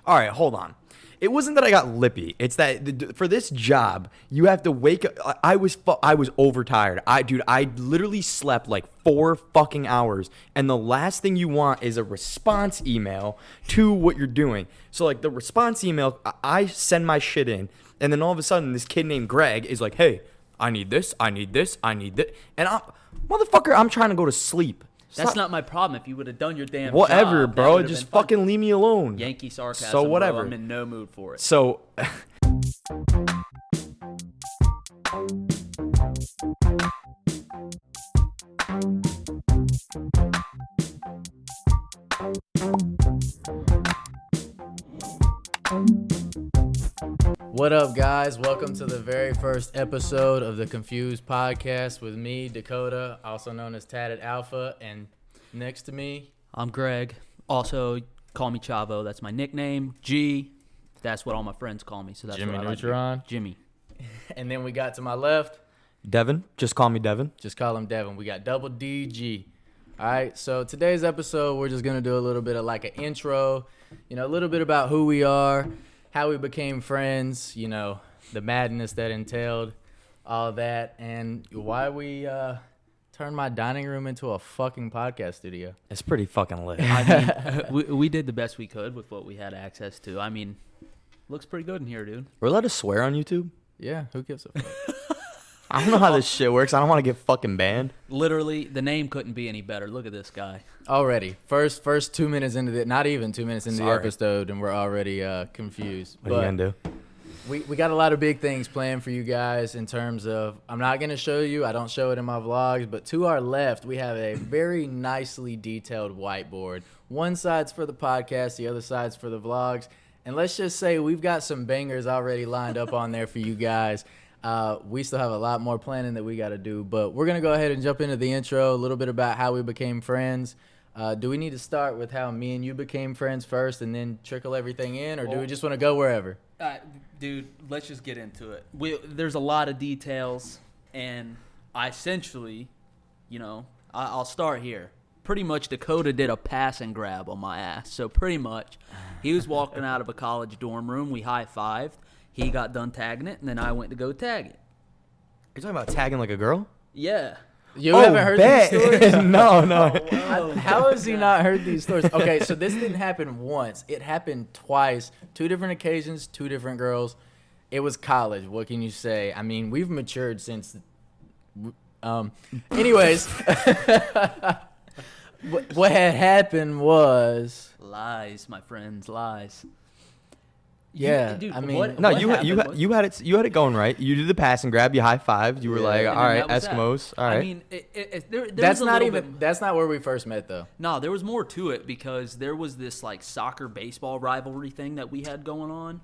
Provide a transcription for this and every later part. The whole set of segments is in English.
All right, hold on. It wasn't that I got lippy. It's that for this job, you have to wake up. I was overtired. I literally slept like 4 fucking hours. And the last thing you want is a response email to what you're doing. So like the response email, I send my shit in. And then all of a sudden, this kid named Greg is like, hey, I need this, I need this, I need this. And motherfucker, I'm trying to go to sleep. That's not my problem. If you would have done your damn whatever, job, bro. Just fucking leave me alone. Yankee sarcasm. So whatever. Bro. I'm in no mood for it. So. What up, guys? Welcome to the very first episode of the Confused Podcast with me, Dakota, also known as TattedAlpha, and next to me, I'm Greg. Also, call me Chavo. That's my nickname. G. That's what all my friends call me. So that's Jimmy what I Neutron. Like. Jimmy. And then we got to my left, Devon. Just call me Devon. just call him Devon. We got double DG. All right, so today's episode, we're just going to do a little bit of like an intro, a little bit about who we are, how we became friends, the madness that entailed all that, and why we turned my dining room into a fucking podcast studio. It's pretty fucking lit. I mean, we did the best we could with what we had access to. I mean, looks pretty good in here, dude. We're allowed to swear on YouTube? Yeah, who gives a fuck? I don't know how this shit works. I don't want to get fucking banned. Literally, the name couldn't be any better. Look at this guy. Already, first 2 minutes into the, not even 2 minutes into the episode, and we're already confused. What are you gonna do? We got a lot of big things planned for you guys in terms of, I'm not going to show you, I don't show it in my vlogs, but to our left, we have a very nicely detailed whiteboard. One side's for the podcast, the other side's for the vlogs. And let's just say we've got some bangers already lined up on there for you guys. We still have a lot more planning that we got to do, but we're going to go ahead and jump into the intro, a little bit about how we became friends. Do we need to start with how me and you became friends first and then trickle everything in, or do we just want to go wherever? Dude, let's just get into it. There's a lot of details, and I essentially, I'll start here. Pretty much Dakota did a pass and grab on my ass. So pretty much, he was walking out of a college dorm room. We high-fived. He got done tagging it, and then I went to go tag it. You're talking about tagging like a girl? Yeah. You haven't heard these stories? No. How has he not heard these stories? Okay, so this didn't happen once. It happened twice. 2 different occasions, 2 different girls. It was college. What can you say? I mean, we've matured since... Anyways, what had happened was... Lies, my friends, lies. Yeah, dude, I mean... You had it going right. You did the pass and grab, you high-fived. You were like, all right, Eskimos, all right. I mean, that's not where we first met, though. No, there was more to it because there was this, like, soccer-baseball rivalry thing that we had going on.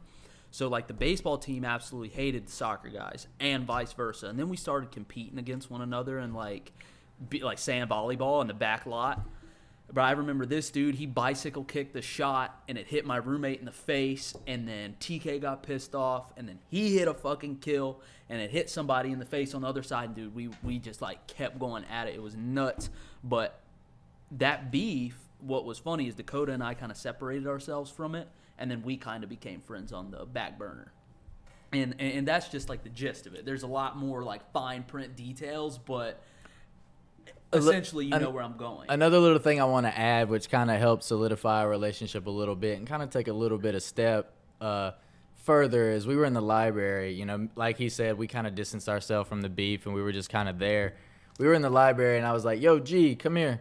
So, like, the baseball team absolutely hated the soccer guys and vice versa. And then we started competing against one another and, like sand volleyball in the back lot. But I remember this dude, he bicycle kicked the shot, and it hit my roommate in the face, and then TK got pissed off, and then he hit a fucking kill, and it hit somebody in the face on the other side. And dude, we just, like, kept going at it. It was nuts. But that beef, what was funny is Dakota and I kind of separated ourselves from it, and then we kind of became friends on the back burner. And that's just, like, the gist of it. There's a lot more, like, fine print details, but... essentially, you know where I'm going. Another little thing I want to add, which kind of helps solidify our relationship a little bit and kind of take a little bit of step further, is we were in the library. Like he said, we kind of distanced ourselves from the beef, and we were just kind of there. We were in the library, and I was like, yo, G, come here.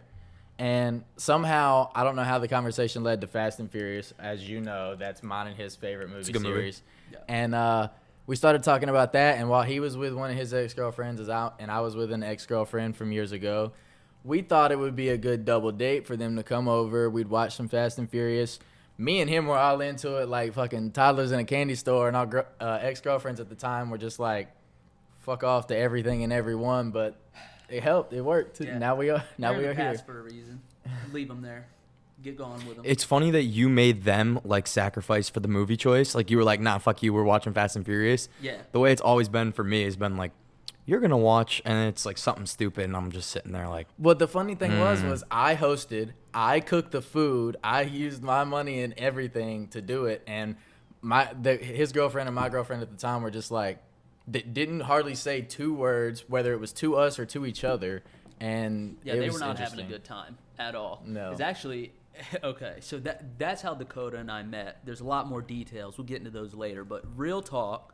And somehow, I don't know how the conversation led to Fast and Furious. As you know, that's mine and his favorite movie series. Movie. Yeah. And we started talking about that, and while he was with one of his ex-girlfriends and I was with an ex-girlfriend from years ago, we thought it would be a good double date for them to come over. We'd watch some Fast and Furious. Me and him were all into it like fucking toddlers in a candy store, and our ex-girlfriends at the time were just like, fuck off to everything and everyone, but it helped. It worked. Yeah. Now we are here. For a reason. Leave them there. Get going with them. It's funny that you made them, like, sacrifice for the movie choice. Like, you were like, nah, fuck you, we're watching Fast and Furious. Yeah. The way it's always been for me has been like, you're going to watch, and it's like something stupid, and I'm just sitting there like. What the funny thing was I hosted, I cooked the food. I used my money and everything to do it, and his girlfriend and my girlfriend at the time were just like, didn't hardly say 2 words, whether it was to us or to each other, and Yeah, they were not having a good time at all. No. It's actually okay. So that's how Dakota and I met. There's a lot more details. We'll get into those later. But real talk,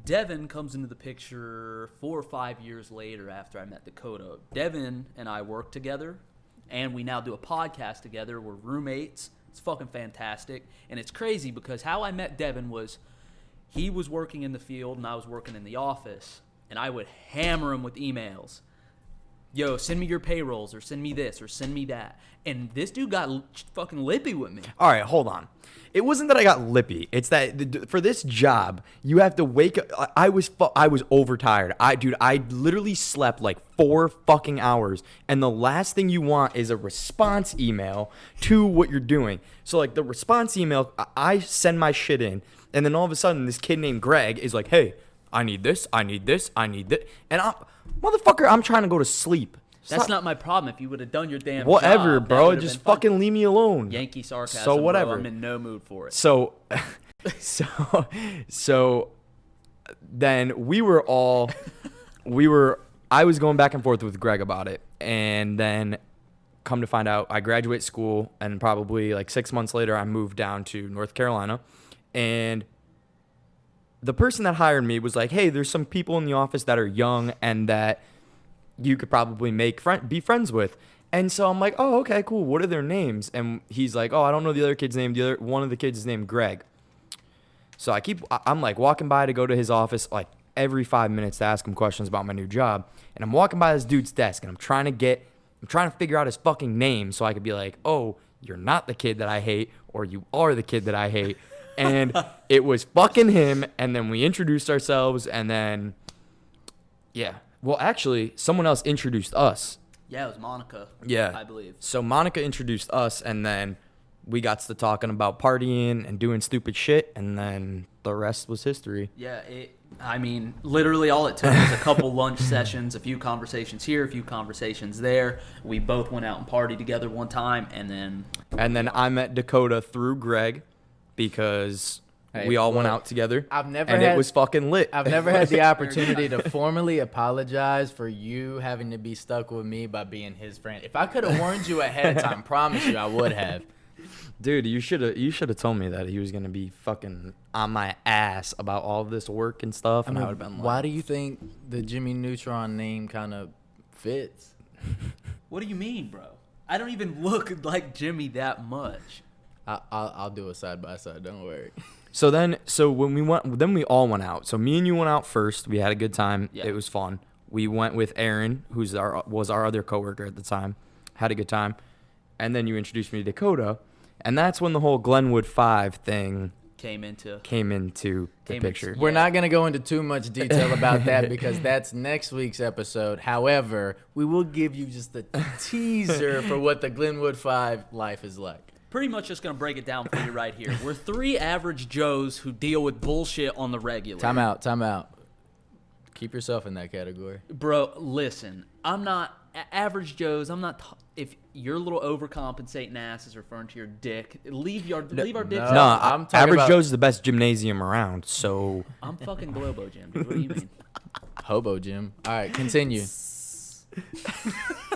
Devon comes into the picture 4 or 5 years later after I met Dakota. Devon and I work together, and we now do a podcast together. We're roommates. It's fucking fantastic. And it's crazy because how I met Devon was he was working in the field and I was working in the office, and I would hammer him with emails. Yo, send me your payrolls, or send me this, or send me that. And this dude got fucking lippy with me. All right, hold on. It wasn't that I got lippy. It's that for this job, you have to wake up. I was overtired. I literally slept like 4 fucking hours. And the last thing you want is a response email to what you're doing. So like the response email, I send my shit in. And then all of a sudden, this kid named Greg is like, hey, I need this, I need this, I need this. And I'm trying to go to sleep. That's not my problem. If you would have done your damn whatever, job, bro. Just fucking leave me alone. Yankee sarcasm. So whatever. Bro. I'm in no mood for it. So then I was going back and forth with Greg about it, and then come to find out I graduate school, and probably like 6 months later I moved down to North Carolina, and the person that hired me was like, hey, there's some people in the office that are young and that you could probably be friends with. And so I'm like, oh, okay, cool. What are their names? And he's like, oh, I don't know the other kid's name. One of the kids is named Greg. So I'm like walking by to go to his office like every 5 minutes to ask him questions about my new job. And I'm walking by this dude's desk, and I'm trying to figure out his fucking name so I could be like, oh, you're not the kid that I hate, or you are the kid that I hate. And it was fucking him. And then we introduced ourselves, and then, yeah. Well, actually, someone else introduced us. Yeah, it was Monica. Yeah. I believe. So Monica introduced us, and then we got to talking about partying and doing stupid shit, and then the rest was history. Yeah, literally all it took was a couple lunch sessions, a few conversations here, a few conversations there. We both went out and partied together one time, and then I met Dakota through Greg because we all went out together. It was fucking lit. I've never had the opportunity to formally apologize for you having to be stuck with me by being his friend. If I could have warned you ahead of time, promise you I would have. Dude, you should have told me that he was gonna be fucking on my ass about all of this work and stuff, and I would have been like, why do you think the Jimmy Neutron name kind of fits? What do you mean, bro? I don't even look like Jimmy that much. I'll do a side by side. Don't worry. So when we all went out. So me and you went out first. We had a good time. Yeah. It was fun. We went with Aaron, was our other coworker at the time. Had a good time. And then you introduced me to Dakota, and that's when the whole Glenwood 5 thing came into the picture. We're not going to go into too much detail about that because that's next week's episode. However, we will give you just a teaser for what the Glenwood 5 life is like. Pretty much just going to break it down for you right here. We're 3 average Joes who deal with bullshit on the regular. Time out. Keep yourself in that category. Bro, listen. I'm not average Joes. I'm not if your little overcompensating ass is referring to your dick, leave our dicks. No, I'm talking average Joe's the best gymnasium around. So I'm fucking Globo Gym, dude. What do you mean? Hobo Gym. All right, continue.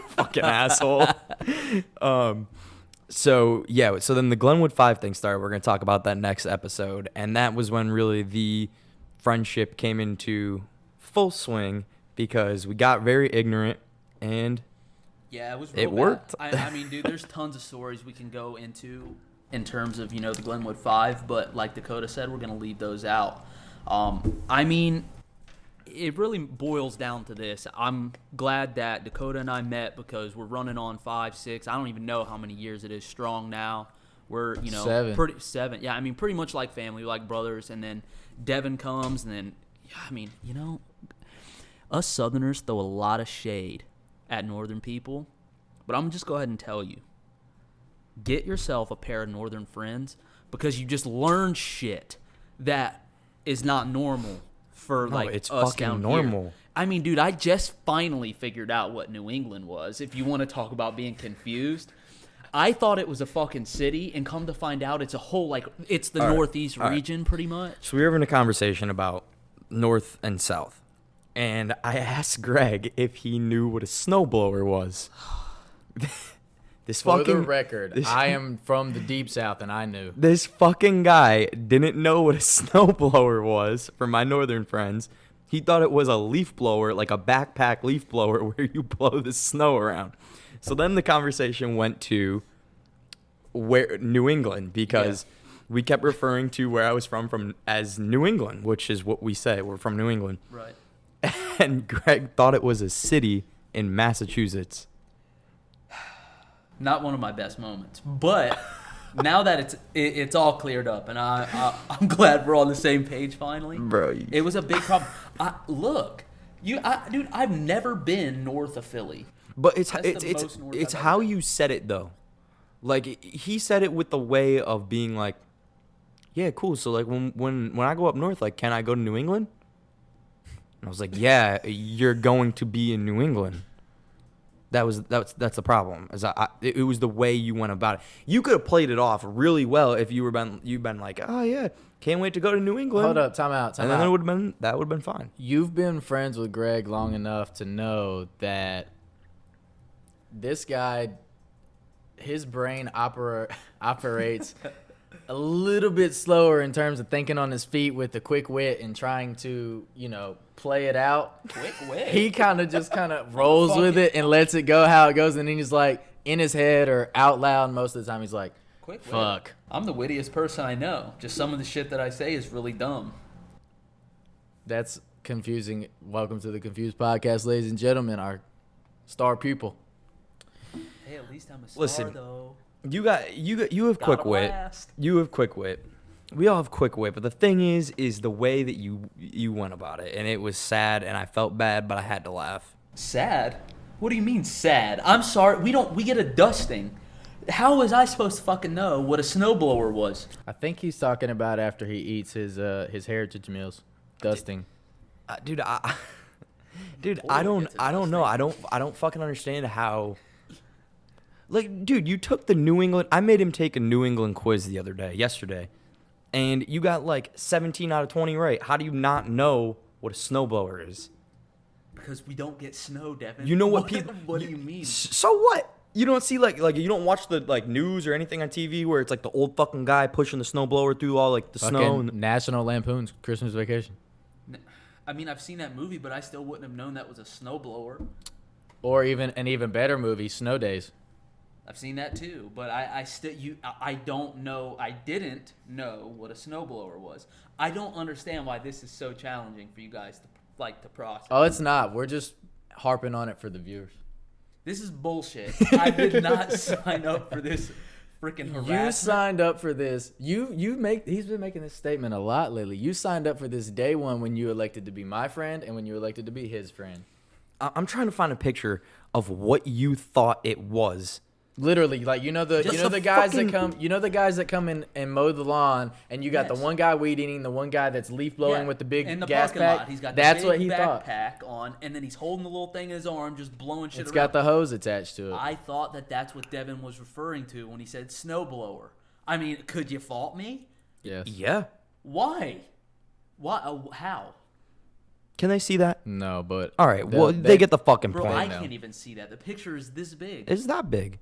Fucking asshole. So then the Glenwood 5 thing started. We're going to talk about that next episode. And that was when really the friendship came into full swing because we got very ignorant and yeah, it was it worked. I mean, dude, there's tons of stories we can go into in terms of, the Glenwood 5, but like Dakota said, we're going to leave those out. I mean, it really boils down to this. I'm glad that Dakota and I met because we're running on 5, 6. I don't even know how many years it is strong now. We're, 7. 7. Yeah, I mean, pretty much like family, like brothers. And then Devon comes, and then, I mean, us Southerners throw a lot of shade at Northern people. But I'm just go ahead and tell you, get yourself a pair of Northern friends because you just learn shit that is not normal. It's us fucking normal. Here. I mean, dude, I just finally figured out what New England was. If you want to talk about being confused, I thought it was a fucking city, and come to find out, it's a whole it's the northeast region pretty much. So we were having a conversation about north and south, and I asked Greg if he knew what a snowblower was. For the record, I am from the deep south, and I knew. This fucking guy didn't know what a snowblower was. For my northern friends, he thought it was a leaf blower, like a backpack leaf blower, where you blow the snow around. So then the conversation went to New England, because we kept referring to where I was from as New England, which is what we say. We're from New England. Right. And Greg thought it was a city in Massachusetts. Not one of my best moments, but now that it's all cleared up, and I'm glad we're on the same page finally. Bro, it was a big problem. Dude, I've never been north of Philly. But it's how you said it though. Like he said it with the way of being like, yeah, cool. So like when I go up north, like, can I go to New England? And I was like, yeah, you're going to be in New England. That's the problem. It was the way you went about it. You could have played it off really well if you've been like, oh yeah, can't wait to go to New England. Hold up, time out. And then that would have been fine. You've been friends with Greg long enough to know that this guy, his brain operates a little bit slower in terms of thinking on his feet with the quick wit and trying to, play it out. Quick wit. He kind of rolls with it and lets it go how it goes, and then he's like in his head or out loud most of the time. He's like, quick wit. Fuck. I'm the wittiest person I know. Just some of the shit that I say is really dumb. That's confusing. Welcome to the Confused Podcast, ladies and gentlemen, our star pupil. Hey, at least I'm a star, Listen, though. You have quick wit. Blast. You have quick wit. We all have quick wit, but the thing is the way that you went about it, and it was sad, and I felt bad, but I had to laugh. Sad? What do you mean sad? I'm sorry. We get a dusting. How was I supposed to fucking know what a snowblower was? I think he's talking about after he eats his heritage meals, dusting. Dude, I don't know. I don't fucking understand how. Like, dude, you took the New England. I made him take a New England quiz yesterday, and you got like 17 out of 20 right. How do you not know what a snowblower is? Because we don't get snow, Devin. You know what people? What do you mean? So what? You don't see like you don't watch the news or anything on TV where it's like the old fucking guy pushing the snowblower through all like the snow and National Lampoon's Christmas Vacation. I mean, I've seen that movie, but I still wouldn't have known that was a snowblower. Or even an even better movie, Snow Days. I've seen that too, but I don't know. I didn't know what a snowblower was. I don't understand why this is so challenging for you guys to process. Oh, it's not. We're just harping on it for the viewers. This is bullshit. I did not sign up for this freaking harassment. You signed up for this. He's been making this statement a lot lately. You signed up for this day one when you elected to be my friend and when you elected to be his friend. I'm trying to find a picture of what you thought it was. Literally, like the guys that come in and mow the lawn, and you got the one guy weed eating, the one guy that's leaf blowing with the big in the gas parking pack. Lot. He's got that's the what big he thought. backpack on, and then he's holding the little thing in his arm, just blowing shit It's around. got the hose attached to it. I thought that's what Devin was referring to when he said snowblower. I mean, could you fault me? Yes. Yeah. Why? Why? How? Can they see that? No, but all right. Well, they get the fucking bro, point. I can't even see that. The picture is this big. It's that big.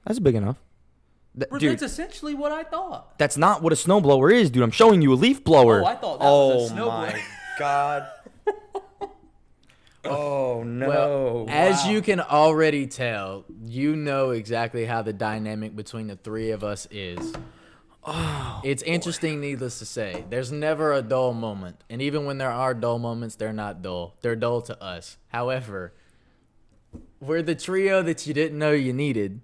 That's big enough. Bro, Dude, that's essentially what I thought. that's not what a snowblower is, dude. I'm showing you a leaf blower. Oh, I thought that was a snowblower. Oh my god. Oh no. Well, as you can already tell, you know exactly how the dynamic between the three of us is. Oh, it's interesting, needless to say. There's never a dull moment. And even when there are dull moments, they're not dull. They're dull to us. However, we're the trio that you didn't know you needed.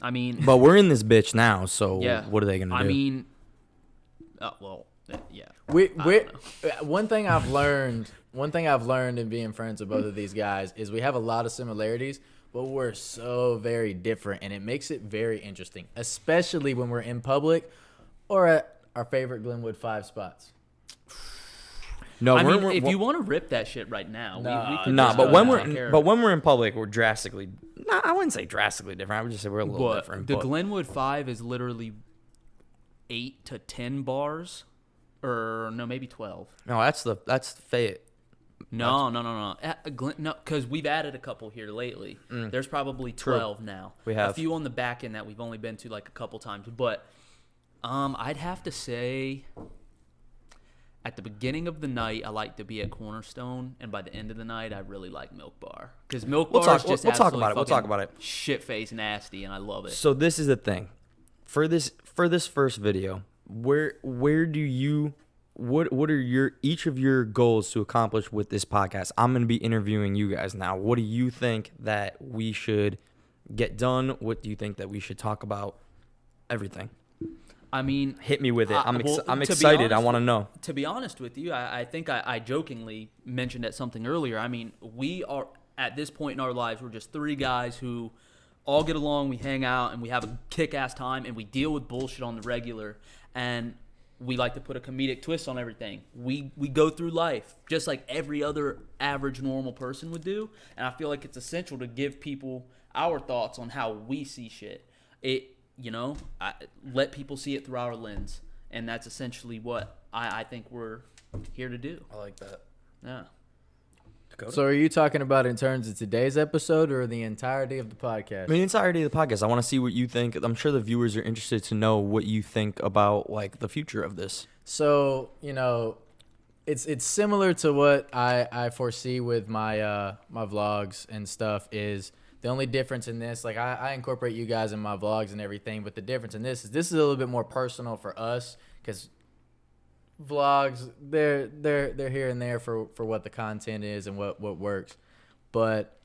I mean, but we're in this bitch now, so yeah. What are they gonna do? I mean, yeah. One thing I've learned in being friends with both of these guys is we have a lot of similarities, but we're so very different, and it makes it very interesting, especially when we're in public or at our favorite Glenwood 5 spots. No, I mean, if you want to rip that shit right now, we could but when we're in public, we're drastically No, I wouldn't say drastically different. I would just say we're a little different. The but Glenwood 5 is literally 8 to 10 bars, or no, maybe 12. no, that's Fayette. No. No, because we've added a couple here lately. There's probably 12 now. We have a few on the back end that we've only been to like a couple times. But I'd have to say at the beginning of the night, I like to be at Cornerstone, and by the end of the night, I really like Milk Bar. Because Milk Bar is just we'll talk about it. We'll talk about it. Shit-faced nasty, and I love it. So this is the thing. For this first video, where do you what are each of your goals to accomplish with this podcast? I'm going to be interviewing you guys now. What do you think that we should get done? What do you think that we should talk about? Everything. I mean, hit me with it. I'm to excited. be honest, I want to know. To be honest with you, I think I jokingly mentioned at something earlier. I mean, we are at this point in our lives, we're just three guys who all get along, we hang out, and we have a kick-ass time, and we deal with bullshit on the regular, and we like to put a comedic twist on everything. We go through life just like every other average normal person would do, and I feel like it's essential to give people our thoughts on how we see shit. Let people see it through our lens, and that's essentially what I think we're here to do. I like that. Yeah. Dakota? So are you talking about in terms of today's episode or the entirety of the podcast? I mean, the entirety of the podcast. I want to see what you think. I'm sure the viewers are interested to know what you think about like the future of this. So, it's similar to what I foresee with my my vlogs and stuff. Is the only difference in this, like I incorporate you guys in my vlogs and everything, but the difference in this is a little bit more personal for us, because vlogs, they're here and there for what the content is and what works. But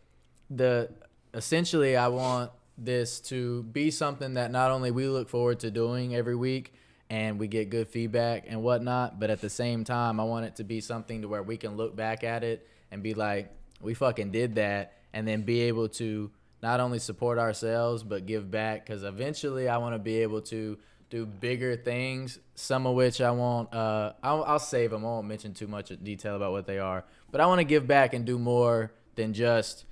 essentially I want this to be something that not only we look forward to doing every week and we get good feedback and whatnot, but at the same time I want it to be something to where we can look back at it and be like, we fucking did that, and then be able to not only support ourselves but give back, because eventually I want to be able to do bigger things, some of which I won't I'll save them. I won't mention too much detail about what they are, but I want to give back and do more than just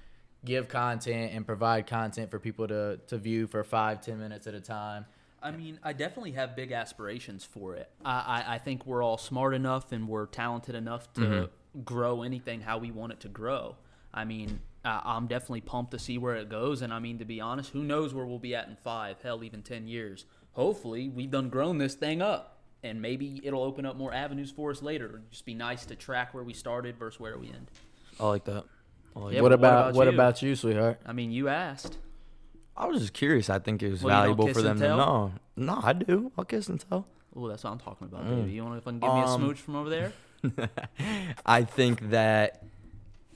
give content and provide content for people to view for 5-10 minutes at a time. I mean, I definitely have big aspirations for it. I think we're all smart enough and we're talented enough to grow anything how we want it to grow. I mean, I'm definitely pumped to see where it goes. And I mean, to be honest, who knows where we'll be at in 5, hell, even 10 years. Hopefully, we've done grown this thing up. And maybe it'll open up more avenues for us later. It'll just be nice to track where we started versus where we end. I like that. Yeah, what but about you, sweetheart? I mean, you asked. I was just curious. I think it was Well, you don't valuable kiss for them and to tell? know. No, I do. I'll kiss and tell. Oh, that's what I'm talking about, baby. You want to fucking give me a smooch from over there? I think that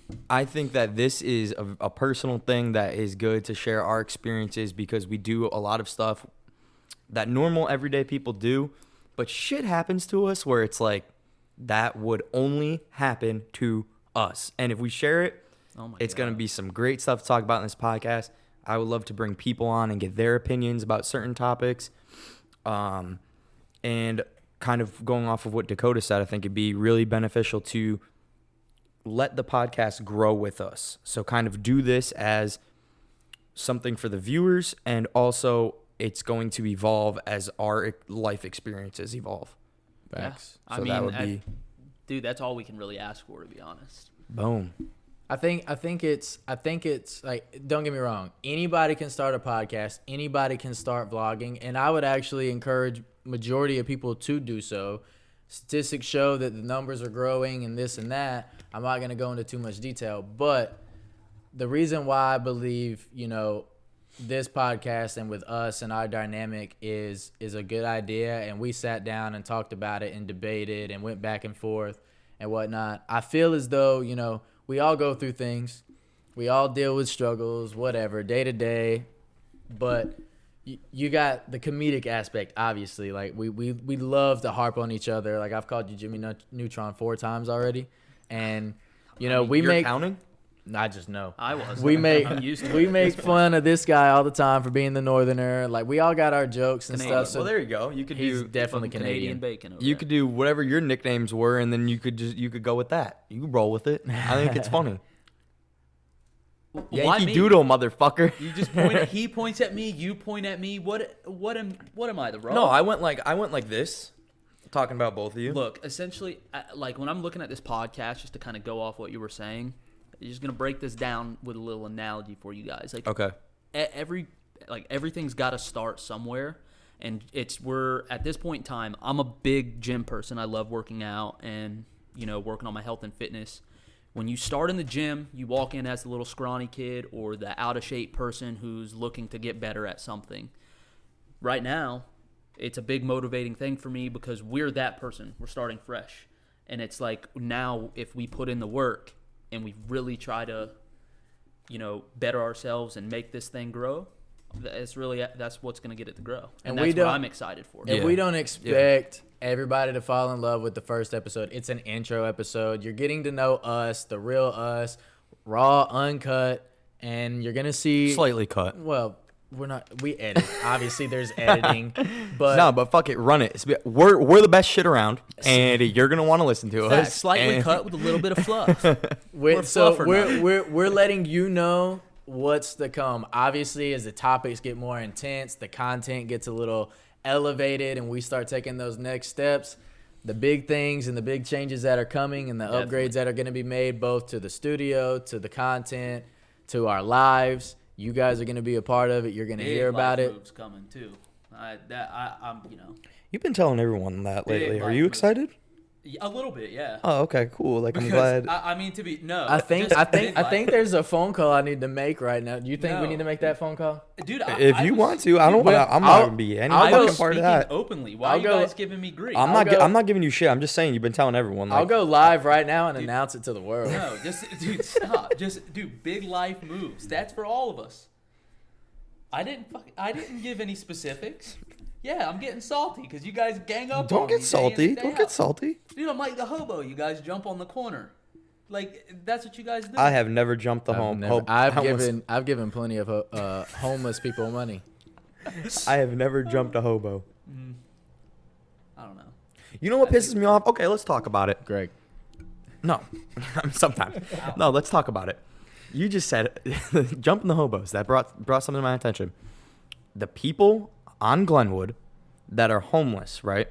this is a personal thing that is good to share our experiences, because we do a lot of stuff that normal everyday people do, but shit happens to us where it's like that would only happen to us. And if we share it, it's going to be some great stuff to talk about in this podcast. I would love to bring people on and get their opinions about certain topics. And kind of going off of what Dakota said, I think it'd be really beneficial to let the podcast grow with us. So kind of do this as something for the viewers, and also it's going to evolve as our life experiences evolve. Facts. Yeah. So I mean, that would be... dude, that's all we can really ask for, to be honest. Boom. I think it's like, don't get me wrong, anybody can start a podcast, anybody can start vlogging, and I would actually encourage majority of people to do so. Statistics show that the numbers are growing and this and that. I'm not going to go into too much detail, but the reason why I believe, this podcast and with us and our dynamic is a good idea, and we sat down and talked about it and debated and went back and forth and whatnot. I feel as though, we all go through things. We all deal with struggles, whatever, day to day. But you got the comedic aspect, obviously. Like, we love to harp on each other. Like, I've called you Jimmy Neutron 4 times already. And, we You're make... counting? I just know. I was. We make I'm used to we it. make fun of this guy all the time for being the northerner. Like, we all got our jokes and Canadian. stuff. So Well, there you go. You could he's do definitely Canadian Canadian. bacon over you there. could do whatever your nicknames were, and then you could go with that. You could roll with it. I think it's funny. Why Yankee me? Doodle, motherfucker. You just point. He points at me. You point at me. What am I, the Raw? No, I went like this, talking about both of you. Look, essentially, like when I'm looking at this podcast, just to kind of go off what you were saying, I'm just gonna break this down with a little analogy for you guys. Like, Okay. Everything's got to start somewhere, and we're at this point in time. I'm a big gym person. I love working out and working on my health and fitness. When you start in the gym, you walk in as the little scrawny kid or the out of shape person who's looking to get better at something. Right now, it's a big motivating thing for me because we're that person. We're starting fresh. And it's like now if we put in the work and we really try to, better ourselves and make this thing grow, that's what's going to get it to grow. And that's what I'm excited for. If we don't expect everybody to fall in love with the first episode, it's an intro episode. You're getting to know us, the real us, raw, uncut, and you're going to see... Slightly cut. Well... We edit. Obviously, there's editing, but No, but fuck it, run it. We're the best shit around, and you're gonna want to listen to us. Slightly cut with a little bit of fluff. we're letting you know what's to come. Obviously, as the topics get more intense, the content gets a little elevated, and we start taking those next steps. The big things and the big changes that are coming, and the upgrades that are going to be made, both to the studio, to the content, to our lives. You guys are going to be a part of it. You're going to hear about it. Moves coming too. I'm. You've been telling everyone that lately. Big Are you life moves. excited? A little bit, yeah. Oh, okay, cool. Like I'm glad. I think there's a phone call I need to make right now. Do you think we need to make that phone call? Dude, If you want to, I don't want to. I'm not gonna be any fucking part of that. Openly. Why are you guys giving me grief? I'm not giving you shit. I'm just saying you've been telling everyone. Like, I'll go live right now and announce it to the world. No, dude, stop. Big life moves. That's for all of us. I didn't give any specifics. Yeah, I'm getting salty because you guys gang up on me. Don't get salty. Don't get salty. Dude, I'm like the hobo. You guys jump on the corner. Like, that's what you guys do. I have never jumped the I've given plenty of homeless people money. I have never jumped a hobo. I don't know. You know what pisses me off? Okay, let's talk about it. Greg. No, sometimes. No, let's talk about it. You just said jumping the hobos. That brought something to my attention. The people on Glenwood that are homeless, right?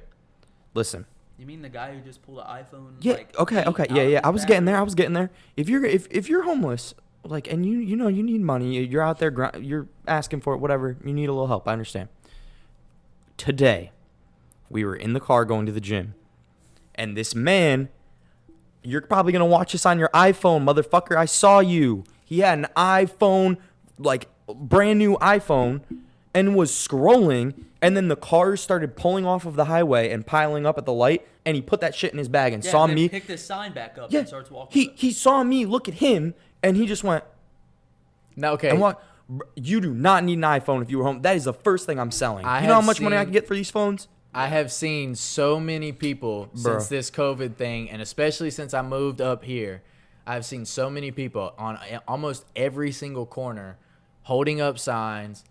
Listen. You mean the guy who just pulled an iPhone? Yeah. Like, Okay. Yeah. I was getting there. If you're homeless, like, and you need money, you're out there, you're asking for it, whatever. You need a little help. I understand. Today, we were in the car going to the gym, and this man. You're probably going to watch this on your iPhone, motherfucker. I saw you. He had an iPhone, like brand new iPhone, and was scrolling. And then the cars started pulling off of the highway and piling up at the light. And he put that shit in his bag and saw and then me. Picked his sign back up and starts walking. He saw me look at him, and he just went. No, okay. And what? You do not need an iPhone if you were home. That is the first thing I'm selling. You know how much money I can get for these phones? I have seen so many people since this COVID thing, and especially since I moved up here, I've seen so many people on almost every single corner holding up signs,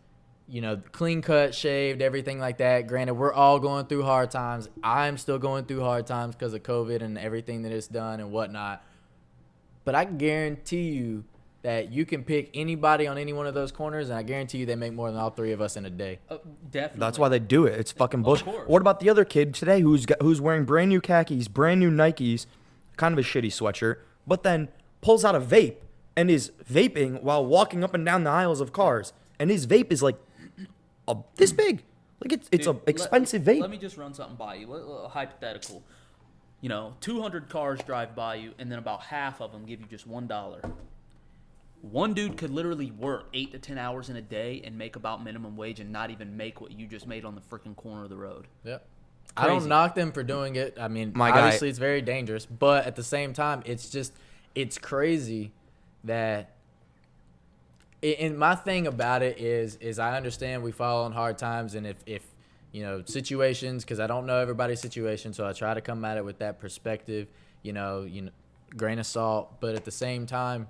clean cut, shaved, everything like that. Granted, we're all going through hard times. I'm still going through hard times because of COVID and everything that it's done and whatnot. But I guarantee you that you can pick anybody on any one of those corners, and I guarantee you they make more than all three of us in a day. Definitely. That's why they do it. It's fucking bullshit. course. What about the other kid today who's wearing brand new khakis, brand new Nikes, kind of a shitty sweatshirt, but then pulls out a vape and is vaping while walking up and down the aisles of cars, and his vape is like this big, like it's a expensive vape. Let me just run something by you. Hypothetical. 200 cars drive by you, and then about half of them give you just $1. One dude could literally work 8 to 10 hours in a day and make about minimum wage and not even make what you just made on the freaking corner of the road. Yep. I don't knock them for doing it. I mean, obviously it's very dangerous, but at the same time, it's crazy that. And my thing about it is I understand we fall on hard times, and if situations, because I don't know everybody's situation, so I try to come at it with that perspective, grain of salt. But at the same time,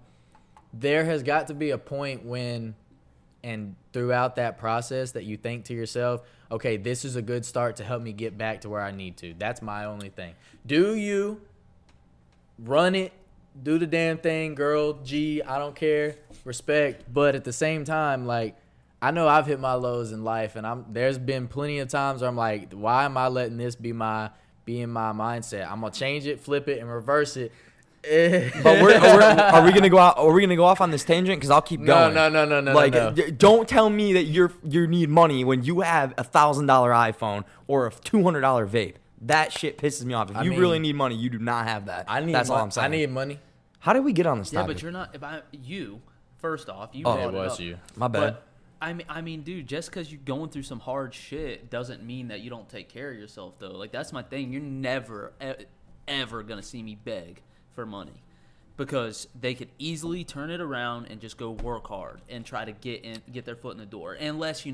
there has got to be a point when, and throughout that process, that you think to yourself, okay, this is a good start to help me get back to where I need to. That's my only thing. Do you run it do the damn thing, girl. G, I don't care. Respect. But at the same time, like, I know I've hit my lows in life, and there's been plenty of times where I'm like, why am I letting this be in my mindset? I'm gonna change it, flip it, and reverse it. But are we gonna go out? Are we gonna go off on this tangent? Because I'll keep going. No. Like, no. Don't tell me that you need money when you have $1,000 iPhone or a $200 vape. That shit pisses me off. If you really need money, you do not have that. That's all I'm saying. I need money. How did we get on this Yeah, topic? but you're not. First off, you. Oh, brought It was up. you. My bad. But I mean, dude, just because you're going through some hard shit doesn't mean that you don't take care of yourself, though. Like, that's my thing. You're never, ever gonna see me beg for money, because they could easily turn it around and just go work hard and try to get their foot in the door, unless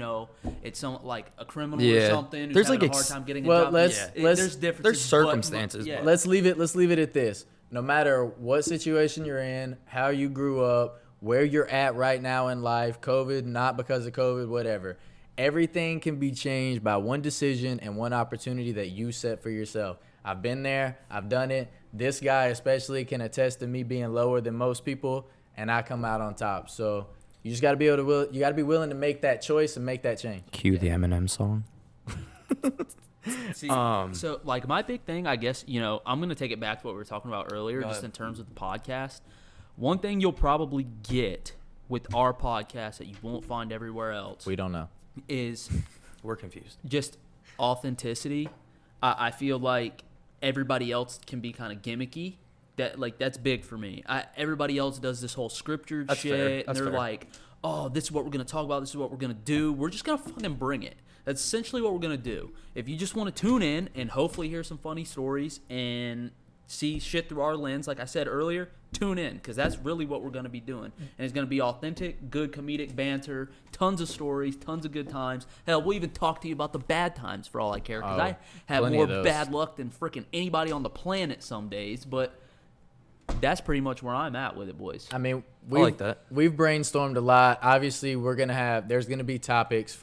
it's some like a criminal or something who's There's having like a hard time getting a well, job. let's- There's differences. There's circumstances, yeah. but- Let's leave it at this. No matter what situation you're in, how you grew up, where you're at right now in life, COVID, not because of COVID, whatever. Everything can be changed by one decision and one opportunity that you set for yourself. I've been there. I've done it. This guy especially can attest to me being lower than most people, and I come out on top. So you just got to be able to you got to be willing to make that choice and make that change. Cue the Eminem song. See, so like my big thing, I guess, I'm going to take it back to what we were talking about earlier, just in terms of the podcast. One thing you'll probably get with our podcast that you won't find everywhere else We don't know. is We're confused. just authenticity. I feel like everybody else can be kind of gimmicky. That's big for me. Everybody else does this whole scriptured That's shit, fair. and That's they're fair. like, "Oh, this is what we're gonna talk about. This is what we're gonna do. We're just gonna fucking bring it." That's essentially what we're gonna do. If you just want to tune in and hopefully hear some funny stories and see shit through our lens, like I said earlier, tune in, because that's really what we're going to be doing. And it's going to be authentic, good comedic banter, tons of stories, tons of good times. Hell, we'll even talk to you about the bad times for all I care, because I have plenty more of those. bad luck than freaking anybody on the planet some days. But that's pretty much where I'm at with it, boys. I mean, like that. We've brainstormed a lot. Obviously, there's gonna be topics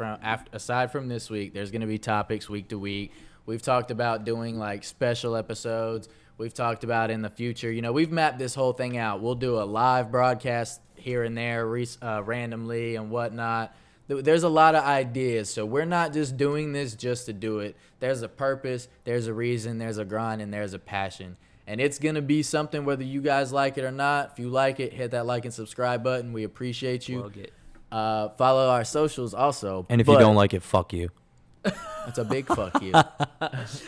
aside from this week. There's gonna be topics week to week. We've talked about doing like special episodes. We've talked about in the future. We've mapped this whole thing out. We'll do a live broadcast here and there, randomly and whatnot. There's a lot of ideas, so we're not just doing this just to do it. There's a purpose, there's a reason, there's a grind, and there's a passion. And it's going to be something whether you guys like it or not. If you like it, hit that like and subscribe button. We appreciate you. Follow our socials also. And if you don't like it, fuck you. That's a big fuck you.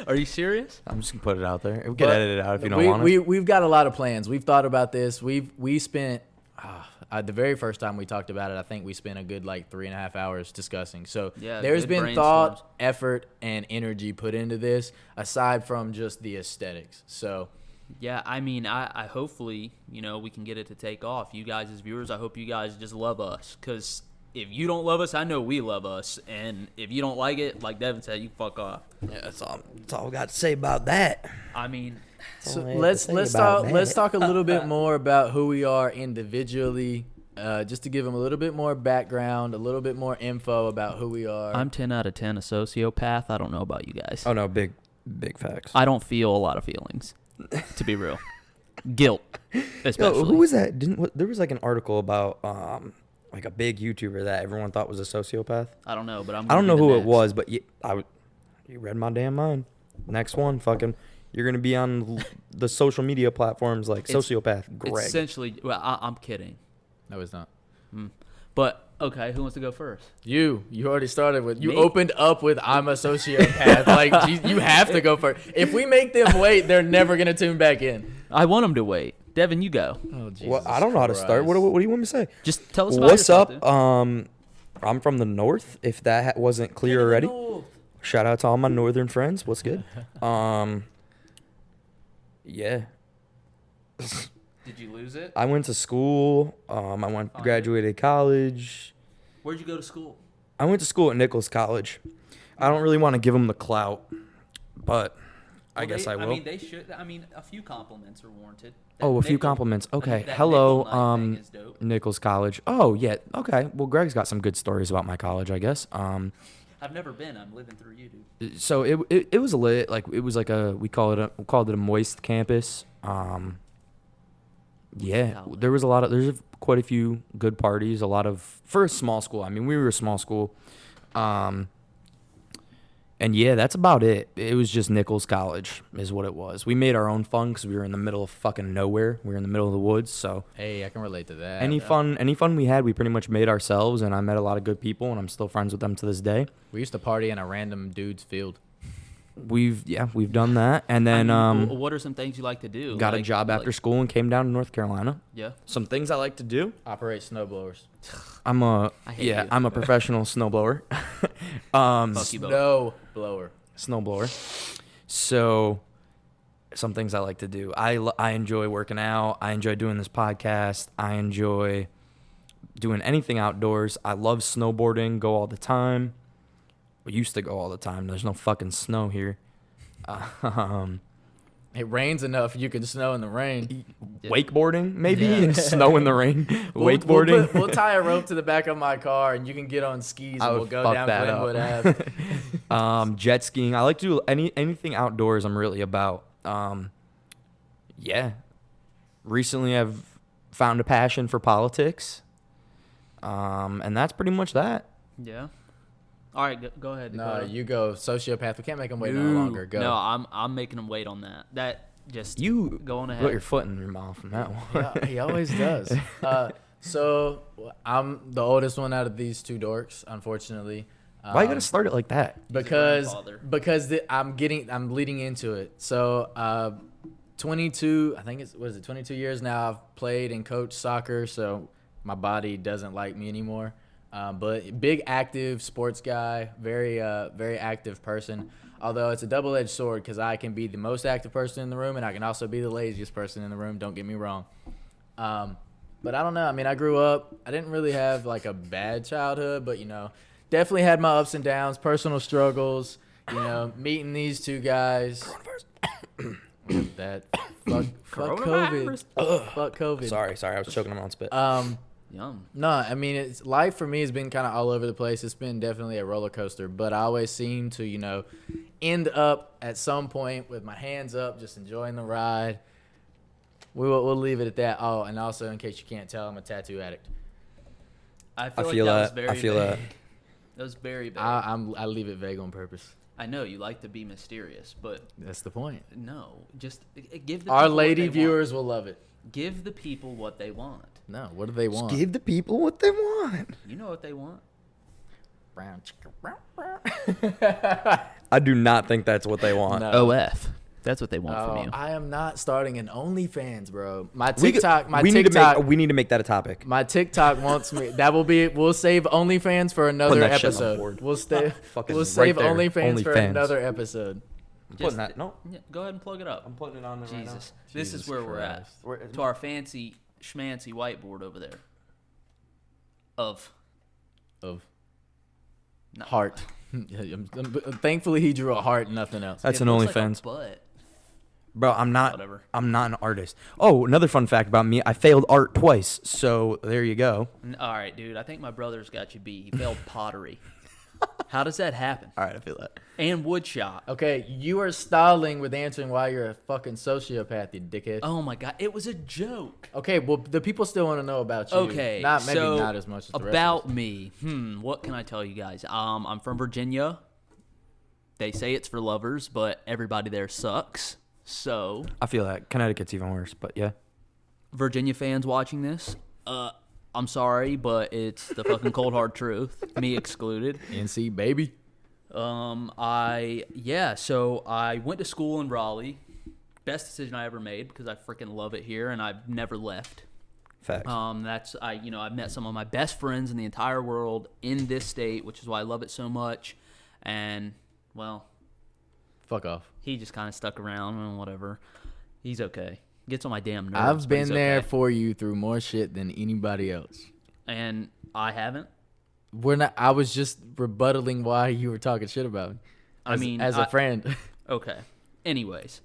Are you serious? I'm just gonna put it out there. We can But edit it out if you don't want it. We've got a lot of plans. We've thought about this. We spent the very first time we talked about it, I think we spent a good like 3.5 hours discussing. So Yeah, there's good been thought, brainstorms. effort, and energy put into this aside from just the aesthetics. So Yeah, I mean, I hopefully, we can get it to take off. You guys as viewers, I hope you guys just love us, because if you don't love us, I know we love us. And if you don't like it, like Devin said, you fuck off. Yeah, that's all we got to say about that. I mean, So all I have to let's say let's about talk let's that. talk a little bit more about who we are individually, just to give them a little bit more background, a little bit more info about who we are. I'm 10 out of 10 a sociopath. I don't know about you guys. Oh no, big facts. I don't feel a lot of feelings, to be real. Guilt, especially. Yo, who was that? There was like an article about like a big YouTuber that everyone thought was a sociopath. I don't know, but I don't know who it was, but you read my damn mind. Next one, fucking, you're gonna be on the social media platforms like sociopath Greg. Essentially, well, I'm kidding. No, it's not. But, okay, who wants to go first? You already started with, you Me? opened up with I'm a sociopath. Like, you have to go first. If we make them wait, they're never going to tune back in. I want them to wait. Devin, you go. Oh, Jesus Well, I don't know how to start. What do you want me to say? Just tell us about What's yourself, up? dude. I'm from the north. If that wasn't clear already, shout out to all my northern friends. What's good? Yeah. Did you lose it? I went to school. Graduated college. Where'd you go to school? I went to school at Nichols College. I don't really want to give them the clout, but I guess I will. I mean, they should. I mean, a few compliments are warranted. Oh, a few compliments. Okay. that Hello, nickel knife thing is dope. Nichols College. Oh, yeah. Okay. Well, Greg's got some good stories about my college, I guess. I've never been. I'm living through you, dude. So it was lit. Like it was like we called it a moist campus. Yeah, there's quite a few good parties. A lot of for a small school. I mean, we were a small school, and yeah, that's about it. It was just Nichols College is what it was. We made our own fun because we were in the middle of fucking nowhere. We were in the middle of the woods. So Hey, I can relate to that. any fun we had, we pretty much made ourselves. And I met a lot of good people, and I'm still friends with them to this day. We used to party in a random dude's field. We've done that, and then what are some things you like to do? got a job after school and came down to North Carolina. Yeah. Some things I like to do. Operate snowblowers. I'm a professional snowblower. Fuck you both. Snow blower. Snowblower. So some things I like to do. I enjoy working out. I enjoy doing this podcast. I enjoy doing anything outdoors. I love snowboarding. Go all the time. We used to go all the time. There's no fucking snow here. It rains enough, you can snow in the rain. Wakeboarding, maybe? Yeah. Snow in the rain. Wakeboarding. We'll tie a rope to the back of my car, and you can get on skis, I and would we'll go fuck down that Glenwood Ave. Jet skiing. I like to do anything outdoors I'm really about. Yeah. Recently I've found a passion for politics. And that's pretty much that. Yeah. All right, go ahead. No, Dakota. you go sociopath. We can't make them wait no No. longer. Go. No, I'm making them wait on that. That just You going ahead. put your foot in your mouth from that one. Yeah, he always does. So I'm the oldest one out of these two dorks, unfortunately. Why you gotta start it like that? Because grandfather. I'm leading into it. So 22, I think 22 years now I've played and coached soccer, so my body doesn't like me anymore. But big active sports guy, very active person. Although it's a double-edged sword because I can be the most active person in the room and I can also be the laziest person in the room. Don't get me wrong. But I don't know. I mean, I grew up. I didn't really have like a bad childhood, but definitely had my ups and downs, personal struggles. Meeting these two guys. That fuck COVID. Fuck COVID. Sorry, I was choking on my own spit. Yum. No, I mean, it's life for me has been kind of all over the place. It's been definitely a roller coaster, but I always seem to, end up at some point with my hands up, just enjoying the ride. We'll leave it at that. Oh, and also, in case you can't tell, I'm a tattoo addict. I feel like that was that. very I feel vague. that. That was very vague. I leave it vague on purpose. I know you like to be mysterious, but That's the point. no, just give the Our people what lady they viewers want. will love it. Give the people what they want. No, what do they want? Give the people what they want. You know what they want. Brown chicken. Brown. I do not think that's what they want. No. OF. That's what they want from you. I am not starting an OnlyFans, bro. My We could- TikTok, we need to make that a topic. my TikTok wants me. We'll save OnlyFans for another that shit on the episode. board. We'll right save there. OnlyFans for OnlyFans. another episode. Putting that. No, Yeah, go ahead and plug it up. I'm putting it on there Jesus. right now. This Jesus is where we're at. Christ. Where- To our fancy schmancy whiteboard over there. Of no. Heart. Thankfully, he drew a heart, nothing else. That's It an looks like a OnlyFans. butt. Bro, I'm not. Whatever. I'm not an artist. Oh, another fun fact about me: I failed art twice. So there you go. All right, dude. I think my brother's got you beat. He failed pottery. How does that happen? All right, I feel that. And woodshop. Okay, you are stalling with answering why you're a fucking sociopath, you dickhead. Oh my god, it was a joke. Okay, well, the people still want to know about you. Okay, Not so as much as the rest about of us. me. What can I tell you guys? I'm from Virginia. They say it's for lovers, but everybody there sucks. So, I feel that Connecticut's even worse. But yeah, Virginia fans watching this, I'm sorry, but it's the fucking cold hard truth, me excluded. NC, baby. So I went to school in Raleigh. Best decision I ever made because I freaking love it here and I've never left. facts. I've met some of my best friends in the entire world in this state, which is why I love it so much. And well, Fuck off. he just kind of stuck around and whatever. He's okay. Gets on my damn nerves. I've but been he's there okay. for you through more shit than anybody else. And I haven't. We're not. I was just rebuttaling why you were talking shit about me. As a friend. Okay. Anyways,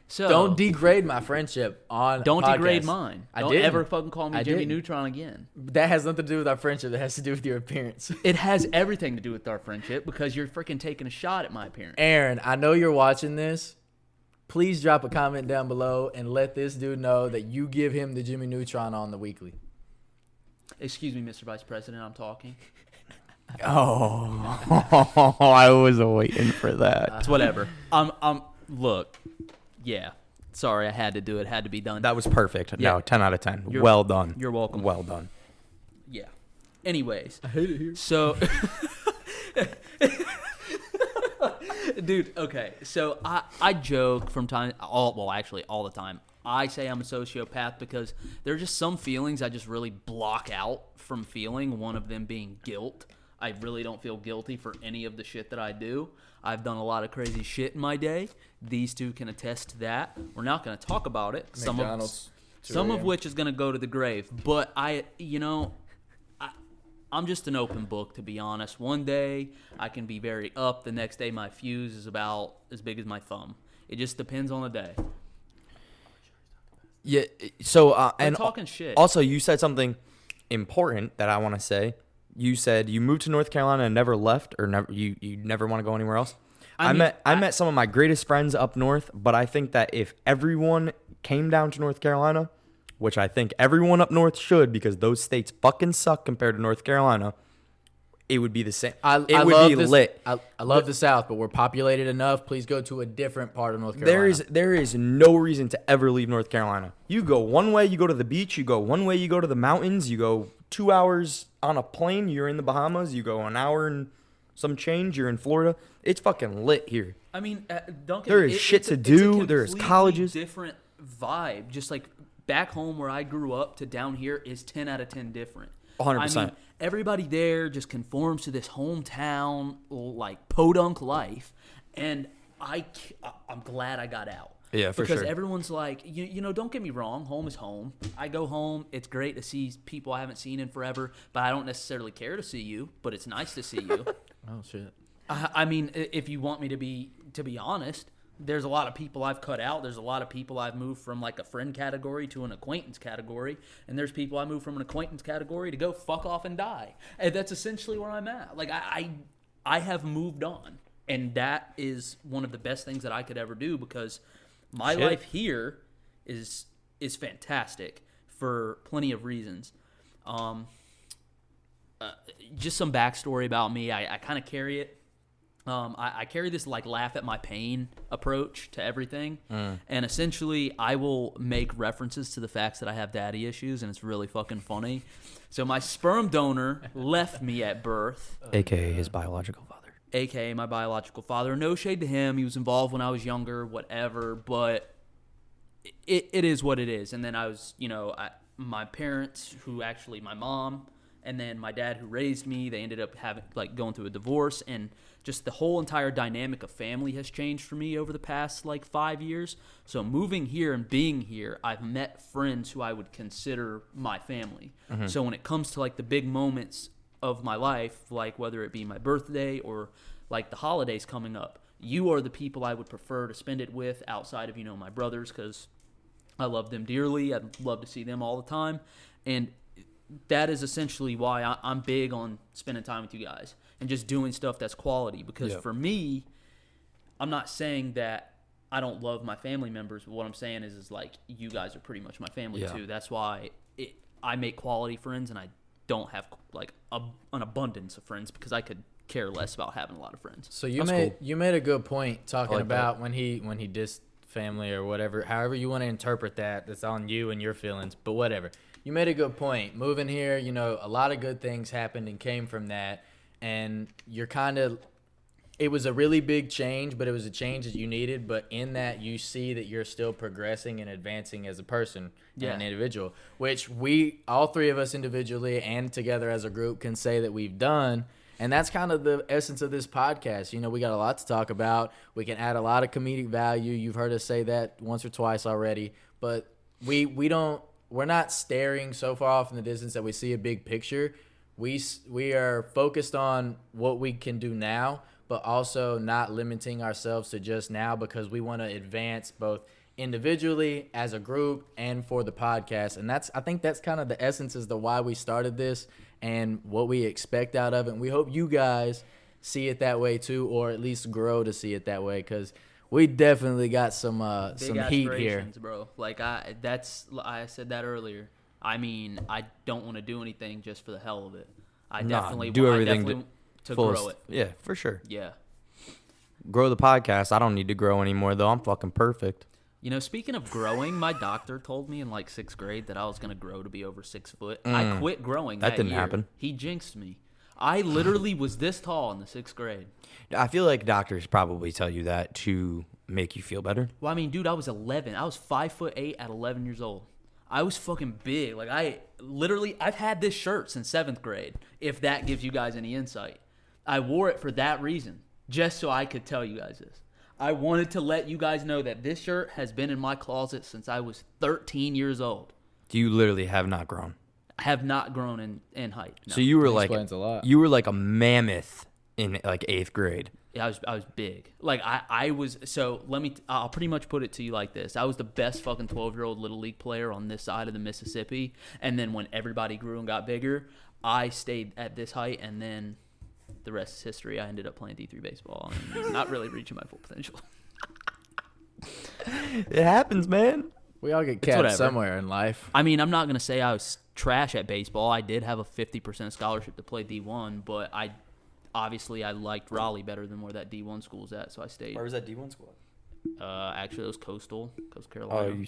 so Don't degrade my friendship on. don't podcast. degrade mine. I Don't didn't. ever fucking call me I Jimmy didn't. Neutron again. That has nothing to do with our friendship. That has to do with your appearance. It has everything to do with our friendship because you're freaking taking a shot at my appearance. Aaron, I know you're watching this. please drop a comment down below and let this dude know that you give him the Jimmy Neutron on the weekly. Excuse me, Mr. Vice President, I'm talking. Oh, I was waiting for that. It's whatever. Look, yeah. Sorry, I had to do it. Had to be done. That was perfect. Yeah. No, 10 out of 10. Well done. You're welcome. Well done. Yeah. Anyways. I hate it here. So, dude, okay. So I joke from all the time. I say I'm a sociopath because there are just some feelings I just really block out from feeling, one of them being guilt. I really don't feel guilty for any of the shit that I do. I've done a lot of crazy shit in my day. These two can attest to that. We're not going to talk about it. McDonald's. Some of which is going to go to the grave. But I'm just an open book, to be honest. One day I can be very up. The next day my fuse is about as big as my thumb. It just depends on the day. Yeah. So, We're and talking shit. also you said something important that I want to say. You said you moved to North Carolina and never left, or never you never want to go anywhere else. I met some of my greatest friends up north, but I think that if everyone came down to North Carolina, which I think everyone up north should, because those states fucking suck compared to North Carolina, it would be the same. It would be lit. I love the South, but we're populated enough. Please go to a different part of North Carolina. There is no reason to ever leave North Carolina. You go one way, you go to the beach. You go one way, you go to the mountains. You go 2 hours on a plane, you're in the Bahamas. You go an hour and some change, you're in Florida. It's fucking lit here. I mean, don't get There me- is shit to it's do. There is completely colleges. Different vibe. Just like back home where I grew up to down here is 10 out of 10 different. 100%. I mean, everybody there just conforms to this hometown like podunk life, and I'm glad I got out. Yeah, for because sure. everyone's like, you know, don't get me wrong, home is home. I go home, it's great to see people I haven't seen in forever, but I don't necessarily care to see you, but it's nice to see you. Oh shit. I mean, if you want me to be honest, there's a lot of people I've cut out. There's a lot of people I've moved from like a friend category to an acquaintance category, and there's people I moved from an acquaintance category to go fuck off and die. And that's essentially where I'm at. Like I have moved on, and that is one of the best things that I could ever do because my life here is fantastic for plenty of reasons. Just some backstory about me. I kind of carry it. I carry this like laugh at my pain approach to everything. And essentially I will make references to the facts that I have daddy issues, and it's really fucking funny. So my sperm donor left me at birth. AKA his biological father. AKA my biological father. No shade to him. He was involved when I was younger, whatever, but it is what it is. And then I was, my parents, who actually my mom, and then my dad who raised me, they ended up going through a divorce, and just the whole entire dynamic of family has changed for me over the past 5 years. So moving here and being here, I've met friends who I would consider my family. Mm-hmm. So when it comes to the big moments of my life, like whether it be my birthday or the holidays coming up, you are the people I would prefer to spend it with outside of, my brothers, because I love them dearly. I'd love to see them all the time. And that is essentially why I'm big on spending time with you guys and just doing stuff that's quality. Because for me, I'm not saying that I don't love my family members, but what I'm saying is you guys are pretty much my family too. That's why I make quality friends, and I don't have an abundance of friends because I could care less about having a lot of friends. So you made a good point talking about when he dissed family or whatever, however you want to interpret that. That's on you and your feelings, but whatever. You made a good point. Moving here, a lot of good things happened and came from that, and you're it was a really big change, but it was a change that you needed. But in that, you see that you're still progressing and advancing as a person and an individual, which all three of us individually and together as a group can say that we've done. And that's kind of the essence of this podcast. We got a lot to talk about. We can add a lot of comedic value. You've heard us say that once or twice already, but we're not staring so far off in the distance that we see a big picture. We are focused on what we can do now, but also not limiting ourselves to just now, because we want to advance both individually, as a group, and for the podcast. And I think that's kind of the essence as to why we started this and what we expect out of it. And we hope you guys see it that way too, or at least grow to see it that way, because we definitely got some Big heat here. aspirations, bro. Like I said that earlier. I mean, I don't want to do anything just for the hell of it. I definitely do everything I definitely to fullest. grow it. Yeah, for sure. Yeah. Grow the podcast. I don't need to grow anymore, though. I'm fucking perfect. You know, speaking of growing, my doctor told me in like 6th grade that I was gonna grow to be over 6 foot. I quit growing. That didn't year. happen. He jinxed me. I literally was this tall in the 6th grade. I feel like doctors probably tell you that to make you feel better. Well, I mean, dude, I was 11. I was 5'8" at 11 years old. I was fucking big. Like I've had this shirt since 7th grade. If that gives you guys any insight, I wore it for that reason, just so I could tell you guys this. I wanted to let you guys know that this shirt has been in my closet since I was 13 years old. You literally have not grown. I have not grown in height. No. So you were That like explains a lot. you were like a mammoth in like 8th grade. Yeah, I was big. Like I was. So I'll pretty much put it to you like this. I was the best fucking 12-year-old little league player on this side of the Mississippi. And then when everybody grew and got bigger, I stayed at this height. And then the rest is history. I ended up playing D3 baseball and not really reaching my full potential. It happens, man. We all get It's capped whatever. somewhere in life. I mean, I'm not gonna say I was trash at baseball. I did have a 50% scholarship to play D1, but I liked Raleigh better than where that D1 school's at, so I stayed. was that D1 school? Actually, it was Coast Oh, Carolina.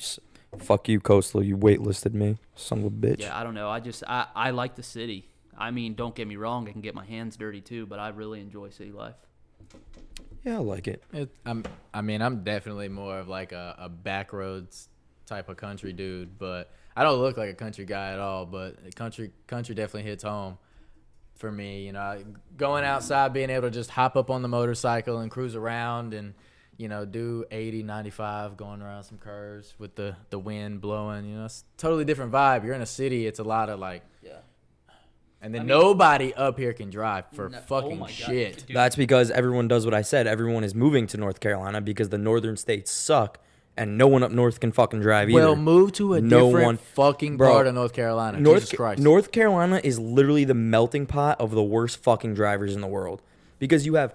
fuck you, Coastal. You waitlisted me, son of a bitch. Yeah, I don't know. I like the city. I mean, don't get me wrong. I can get my hands dirty too, but I really enjoy city life. Yeah, I like it. I'm definitely more of like a backroads type of country dude, but I don't look like a country guy at all. But country definitely hits home for me. You know, going outside, being able to just hop up on the motorcycle and cruise around and, you know, do 80, 95, going around some curves with the wind blowing. You know, it's a totally different vibe. You're in a city. It's a lot of like, Yeah. and then nobody up here can drive for No, fucking oh my God, shit. dude. That's because everyone does what I said. Everyone is moving to North Carolina because the northern states suck, and no one up north can fucking drive either. Well, move to a No different one- fucking Bro, part of North Carolina. Jesus Christ. North Carolina is literally the melting pot of the worst fucking drivers in the world. Because you have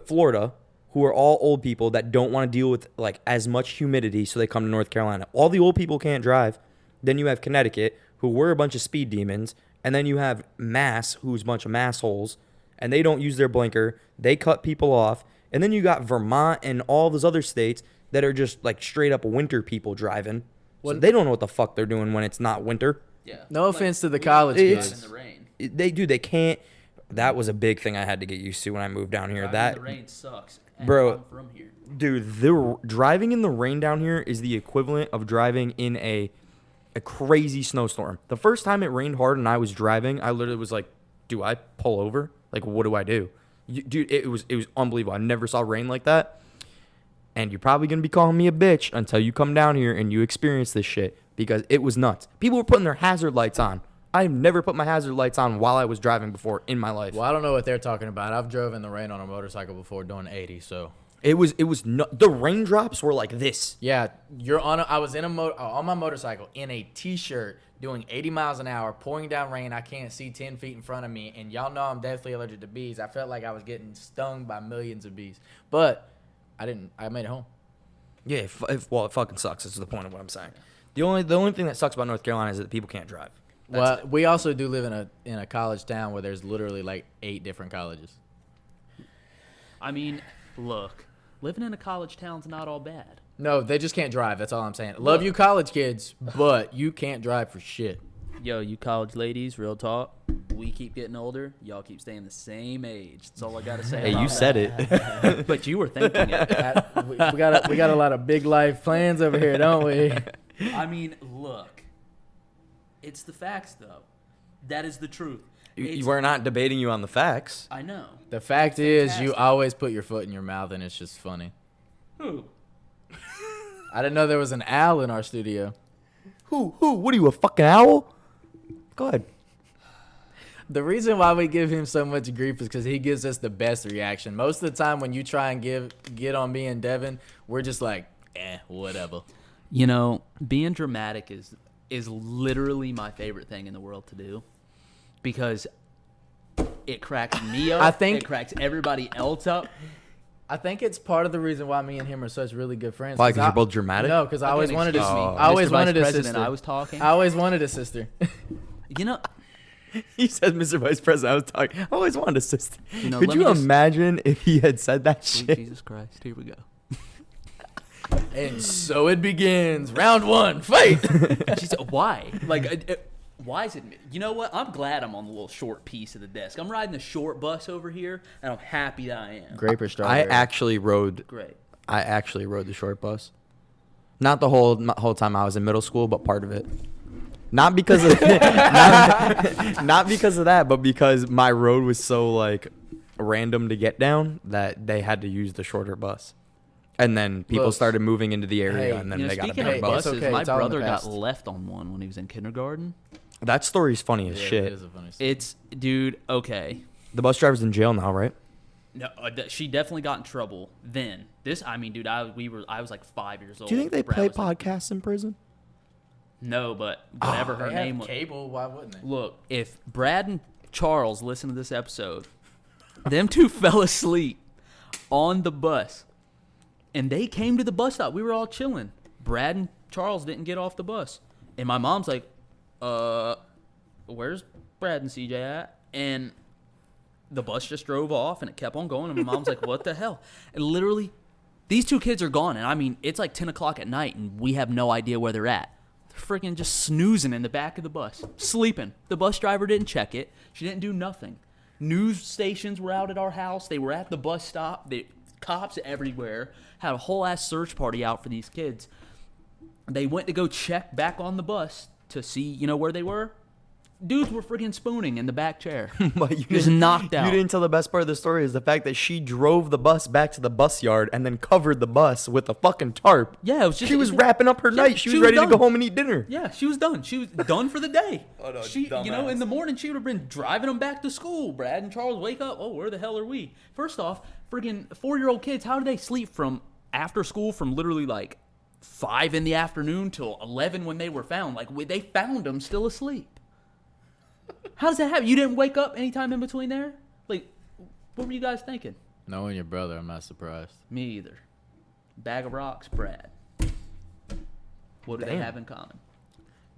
Florida, who are all old people that don't want to deal with like as much humidity, so they come to North Carolina. All the old people can't drive. Then you have Connecticut, who were a bunch of speed demons. And then you have Mass, who's a bunch of massholes, and they don't use their blinker. They cut people off. And then you got Vermont and all those other states that are just like straight up winter people driving. So they don't know what the fuck they're doing when it's not winter. Yeah. No offense to the we college don't kids. drive in the rain. They can't. That was a big thing I had to get used to when I moved down here. Driving That in the rain sucks. And Bro. I'm from here. Dude, the driving in the rain down here is the equivalent of driving in a crazy snowstorm. The first time it rained hard and I was driving, I literally was like, do I pull over? Like, what do I do? Dude, it was unbelievable. I never saw rain like that. And you're probably going to be calling me a bitch until you come down here and you experience this shit because it was nuts. People were putting their hazard lights on. I've never put my hazard lights on while I was driving before in my life. Well, I don't know what they're talking about. I've drove in the rain on a motorcycle before doing 80, so. It was the raindrops were like this. Yeah, I was in on my motorcycle in a t-shirt doing 80 miles an hour, pouring down rain. I can't see 10 feet in front of me, and y'all know I'm deathly allergic to bees. I felt like I was getting stung by millions of bees, but I made it home. Yeah, it fucking sucks. That's the point of what I'm saying. The only thing that sucks about North Carolina is that people can't drive. Well, we also do live in a college town where there's literally like 8 different colleges. I mean, look, living in a college town's not all bad. No, they just can't drive. That's all I'm saying. Love you college kids, but you can't drive for shit. Yo, you college ladies, real talk. We keep getting older. Y'all keep staying the same age. That's all I gotta say. Hey, about you that. said it. But you were thinking it. we got a lot of big life plans over here, don't we? I mean, look. It's the facts, though. That is the truth. We're not debating you on the facts. I know. The fact is, you Fantastic. always put your foot in your mouth, and it's just funny. Who? I didn't know there was an owl in our studio. Who? What are you, a fucking owl? Go ahead. The reason why we give him so much grief is because he gives us the best reaction. Most of the time when you try and get on me and Devin, we're just like, whatever. You know, being dramatic is literally my favorite thing in the world to do because it cracks me up. I think- it cracks everybody else up. I think it's part of the reason why me and him are such really good friends. Why? Because you're both dramatic? No, because I always wanted to. excuse me, I always Mr. wanted Vice a President, sister. I was talking. I always wanted a sister. You know, He said, Mr. Vice President, I was talking. I always wanted a sister. You know, Could let you me just- imagine if he had said that sweet shit? Jesus Christ, here we go. And so it begins. Round 1, fight. She said, why? Like, why is it? You know what? I'm glad I'm on the little short piece of the desk. I'm riding the short bus over here, and I'm happy that I am. Grape or I strawberry? actually rode Great. the short bus. Not the whole time I was in middle school, but part of it. Not because of not because of that, but because my road was so like random to get down that they had to use the shorter bus. And then people Look, started moving into the area, hey, and then You know, they got a speaking better of bus. It's buses, okay, my it's all in the brother got past. left on one when he was in kindergarten. That story's funny as Yeah, shit. It is a funny story. It's, dude, okay. The bus driver's in jail now, right? No, she definitely got in trouble then. I mean, dude, I was like 5 years old. Do you think they Brad play was like- podcasts in prison? No, but whatever her They name have was. cable. Why wouldn't they? Look, if Brad and Charles listen to this episode, them two fell asleep on the bus, and they came to the bus stop. We were all chilling. Brad and Charles didn't get off the bus, and my mom's like, where's Brad and CJ at? And the bus just drove off, and it kept on going, and my mom's like, what the hell? And literally, these two kids are gone, and I mean, it's like 10 o'clock at night, and we have no idea where they're at. They're freaking just snoozing in the back of the bus, sleeping. The bus driver didn't check it. She didn't do nothing. News stations were out at our house. They were at the bus stop. Cops everywhere. Had a whole ass search party out for these kids. They went to go check back on the bus to see, where they were. Dudes were freaking spooning in the back chair. But you Just knocked out. You didn't tell the best part of the story is the fact that she drove the bus back to the bus yard and then covered the bus with a fucking tarp. Yeah, it was just. She was wrapping up her night. She was ready to go home and eat dinner. Yeah, she was done. She was done for the day. Oh, no, she, dumbass. in the morning she would have been driving them back to school. Brad and Charles wake up. Oh, where the hell are we? First off, freaking 4-year-old kids. How do they sleep from after school from literally like 5 in the afternoon till 11 when they were found? Like they found them still asleep. How does that happen? You didn't wake up anytime in between there? Like, what were you guys thinking? Knowing your brother, I'm not surprised. Me either. Bag of rocks, Brad. What do they Damn. have in common?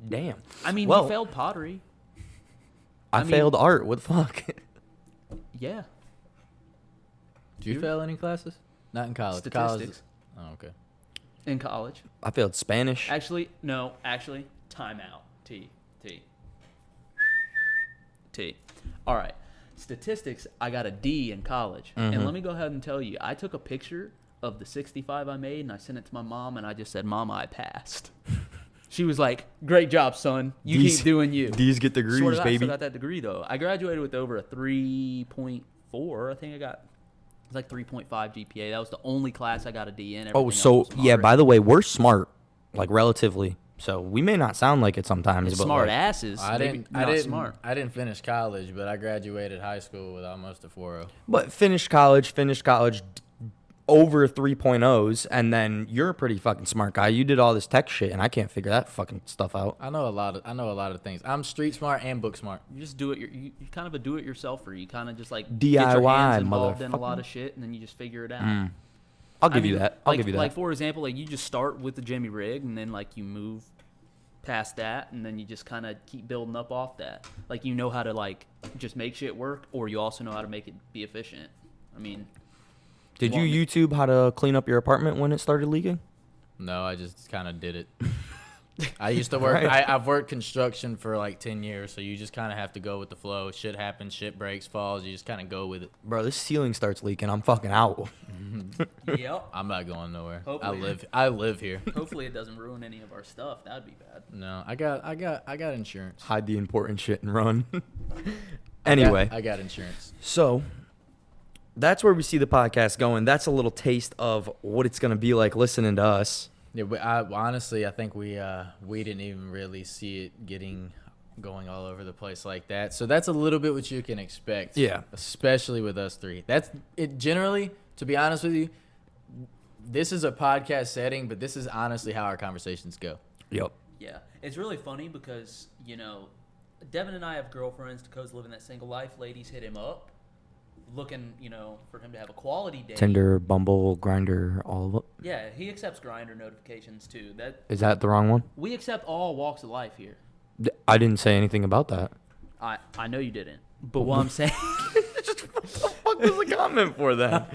Damn. I mean, Well, he failed pottery. I mean- failed art. What the fuck? Yeah. Did you fail any classes? Not in college. Statistics. College. Oh, okay. In college. I failed Spanish. Actually, no. Actually, timeout. T. All right. Statistics, I got a D in college. And let me go ahead and tell you, I took a picture of the 65 I made, and I sent it to my mom, and I just said, Mama, I passed. She was like, great job, son. You keep doing you. These get degrees, Swear to God, I baby. still got that degree, though. I graduated with over a 3.4. I think I got... It was like 3.5 GPA. That was the only class I got a D in. Oh, Everything so else was yeah. moderate. By the way, we're smart, like relatively. So we may not sound like it sometimes, but Smart like, asses. I maybe didn't. not smart. I didn't finish college, but I graduated high school with almost a 4.0. But finished college over 3.0s, and then you're a pretty fucking smart guy. You did all this tech shit, and I can't figure that fucking stuff out. I know a lot of things. I'm street smart and book smart. You just do it. You're kind of a do-it-yourselfer. You kind of just like DIY, get your hands involved in a motherfucker. lot of shit, and then you just figure it out. I'll give I you mean, that. I'll like, give you that. Like for example, like you just start with the Jimmy rig, and then like you move past that, and then you just kind of keep building up off that. Like you know how to like just make shit work, or you also know how to make it be efficient. I mean, Did you YouTube how to clean up your apartment when it started leaking? No, I just kind of did it. I used to work. Right. I've worked construction for like 10 years, so you just kind of have to go with the flow. Shit happens, shit breaks, falls. You just kind of go with it. Bro, this ceiling starts leaking. I'm fucking out. yep. I'm not going nowhere. Hopefully. I live here. Hopefully it doesn't ruin any of our stuff. That'd be bad. No, I got insurance. Hide the important shit and run. Anyway, I got insurance. so that's where we see the podcast going. That's a little taste of what it's going to be like listening to us. Yeah, honestly, I think we didn't even really see it going all over the place like that. So that's a little bit what you can expect. Yeah. Especially with us three. That's it. Generally, to be honest with you, this is a podcast setting, but this is honestly how our conversations go. Yep. Yeah, it's really funny because, Devin and I have girlfriends. Dakota's living that single life. Ladies, hit him up. looking, for him to have a quality date. Tinder, Bumble, Grindr, all of it. Yeah, he accepts Grindr notifications too. Is that the wrong one? We accept all walks of life here. I didn't say anything about that. I know you didn't. But what I'm saying, What the fuck was the comment for then?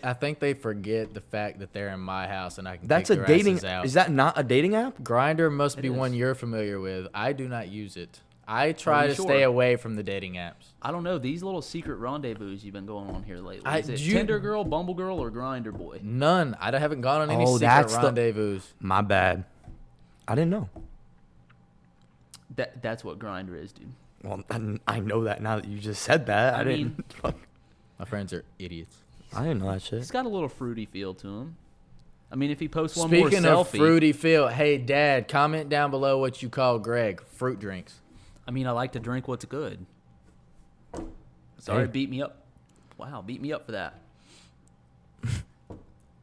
I think they forget the fact that they're in my house and I can That's kick a their dating. asses out. Is that not a dating app? Grindr must be is. one you're familiar with. I do not use it. I try you to sure? stay away from the dating apps. I don't know, these little secret rendezvous you've been going on here lately. Is it You- Tinder girl, Bumble girl, or Grindr boy? None. I haven't gone on any Oh, secret that's the- rendezvous. My bad. I didn't know. That's what Grindr is, dude. Well, I know that now that you just said that. I mean- didn't. Fuck. My friends are idiots. I didn't know that shit. He's got a little fruity feel to him. I mean, if he posts one more Speaking selfie. of fruity feel, hey, Dad, comment down below what you call Greg fruit drinks. I mean, I like to drink what's good. Sorry, Hey. beat me up. Wow, beat me up for that.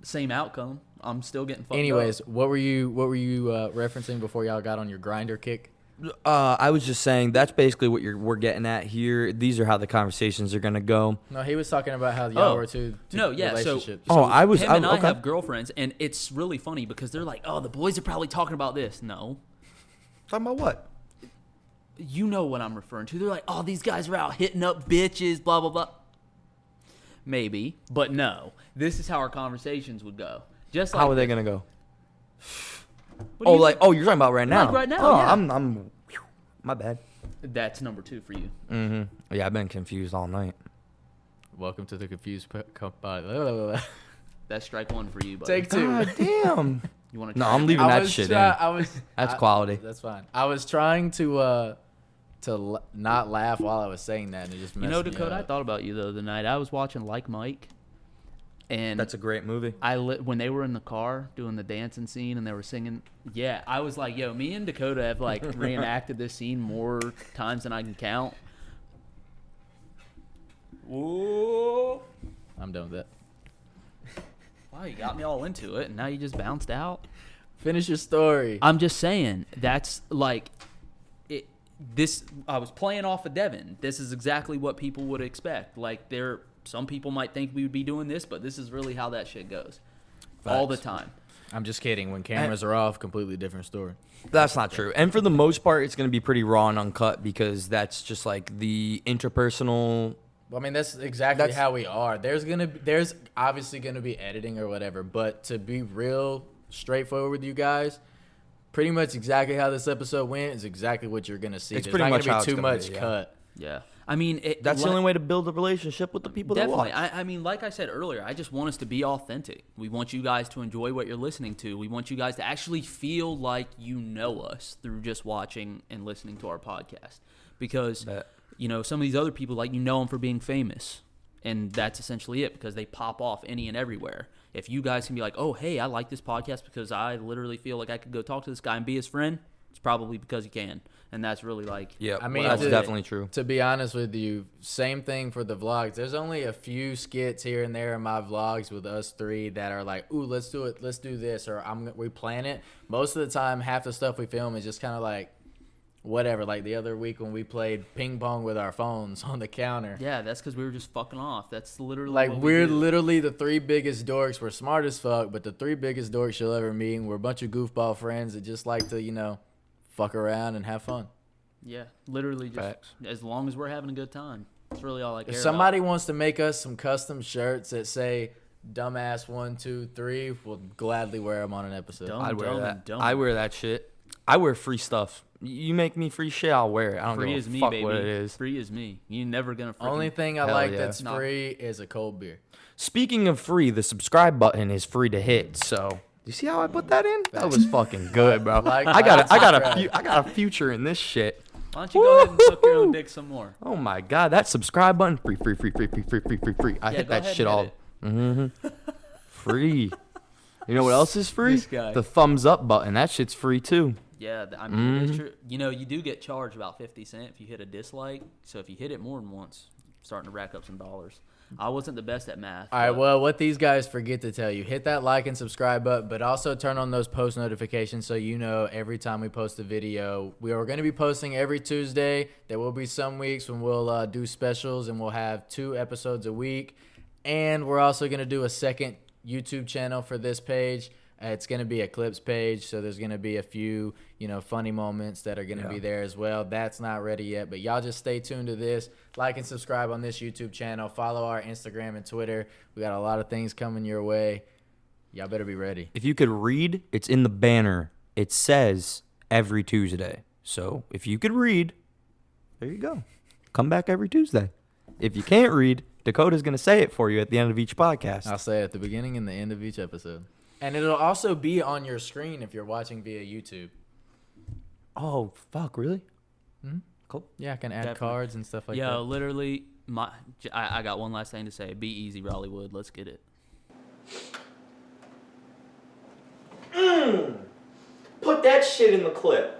Same outcome. I'm still getting fucked Anyways, up. what were you referencing before y'all got on your grinder kick? I was just saying that's basically what we're getting at here. These are how the conversations are gonna go. No, he was talking about how y'all Oh. were two No, yeah, so- relationships. Oh, I was. Him and I okay. have girlfriends, and it's really funny because they're like, "Oh, the boys are probably talking about this." No, Talking about what? you know what I'm referring to. They're like, "Oh, these guys are out hitting up bitches, blah blah blah." Maybe, but no. This is how our conversations would go. Just like How are they gonna go? What do Oh, you like think? you're talking about right now. Like right now, Oh, yeah. I'm. My bad. That's number 2 for you. Mm-hmm. Yeah, I've been confused all night. Welcome to the confused. That's strike 1 for you, buddy. Take 2. God damn. You want to? No, I'm leaving that shit in. I That's quality. That's fine. I was trying to not laugh while I was saying that, and it just messed me Dakota, I up. thought about you the other night. I was watching Like Mike, and That's a great movie. when they were in the car doing the dancing scene and they were singing, yeah, I was like, yo, me and Dakota have like reenacted this scene more times than I can count. Whoa. I'm done with that. Wow, you got me all into it, and now you just bounced out. Finish your story. I'm just saying, that's like, I was playing off of Devon. This is exactly what people would expect. Like, some people might think we would be doing this, but this is really how that shit goes. All the Facts. time. I'm just kidding. When cameras are off, completely different story. That's not true. And for the most part, it's gonna be pretty raw and uncut because that's just like the interpersonal. Well, I mean, that's exactly how we are. There's obviously gonna be editing or whatever, but to be real straightforward with you guys, pretty much exactly how this episode went is exactly what you're gonna see. It's There's pretty not much how gonna it's be too gonna much be, yeah. cut. Yeah. I mean, That's the only way to build a relationship with the people Definitely. that watch. I mean, like I said earlier, I just want us to be authentic. We want you guys to enjoy what you're listening to. We want you guys to actually feel like you know us through just watching and listening to our podcast. Because, some of these other people, like, you know them for being famous. And that's essentially it, because they pop off any and everywhere. If you guys can be like, oh, hey, I like this podcast because I literally feel like I could go talk to this guy and be his friend, it's probably because you can. And that's really like, Yeah, I mean, that's to- definitely true. To be honest with you, same thing for the vlogs. There's only a few skits here and there in my vlogs with us three that are like, ooh, let's do it, let's do this, or we plan it. Most of the time, half the stuff we film is just kind of like, whatever. Like the other week when we played ping pong with our phones on the counter. yeah, that's because we were just fucking off. That's literally Like, what we we're do. literally the three biggest dorks. We're smart as fuck, but the three biggest dorks you'll ever meet. We're a bunch of goofball friends that just like to, fuck around and have fun. Yeah, literally just Facts. as long as we're having a good time. That's really all I care If about. somebody wants to make us some custom shirts that say "Dumbass 1, 2, 3," we'll gladly wear them on an episode. Dumb. I'd wear dumb, that. dumb. I wear that shit. I wear free stuff. You make me free shit, I'll wear it. I don't Free give is a me, fuck baby. what it is. Free is me. You're never gonna. Only thing I Hell like yeah. that's Not- free is a cold beer. Speaking of free, the subscribe button is free to hit. So, you see how I put that in? That was fucking good, bro. Like, I got subscribe. I got a future in this shit. Why don't you go ahead and suck your own dick some more? Oh my god, that subscribe button free. I hit go that ahead shit and all. hit it. Free. You know what else is free? This guy. The thumbs up button. That shit's free too. Yeah, I mean, it's true. You do get charged about 50 cents if you hit a dislike. So if you hit it more than once, starting to rack up some dollars. I wasn't the best at math. All right, but- well, what these guys forget to tell you, hit that like and subscribe button, but also turn on those post notifications so you know every time we post a video. We are going to be posting every Tuesday. There will be some weeks when we'll do specials and we'll have 2 episodes a week. And we're also going to do a second YouTube channel for this page. It's going to be a clips page, so there's going to be a few, funny moments that are going to be there as well. That's not ready yet, but y'all just stay tuned to this. Like and subscribe on this YouTube channel. Follow our Instagram and Twitter. We got a lot of things coming your way. Y'all better be ready. If you could read, it's in the banner. It says every Tuesday. So if you could read, there you go. Come back every Tuesday. If you can't read, Dakota's going to say it for you at the end of each podcast. I'll say it at the beginning and the end of each episode. And it'll also be on your screen if you're watching via YouTube. Oh, fuck, really? Hmm? Cool. Yeah, I can add Definitely. cards and stuff like Yo, that. literally, I got one last thing to say. Be easy, Rollywood. Let's get it. Put that shit in the clip.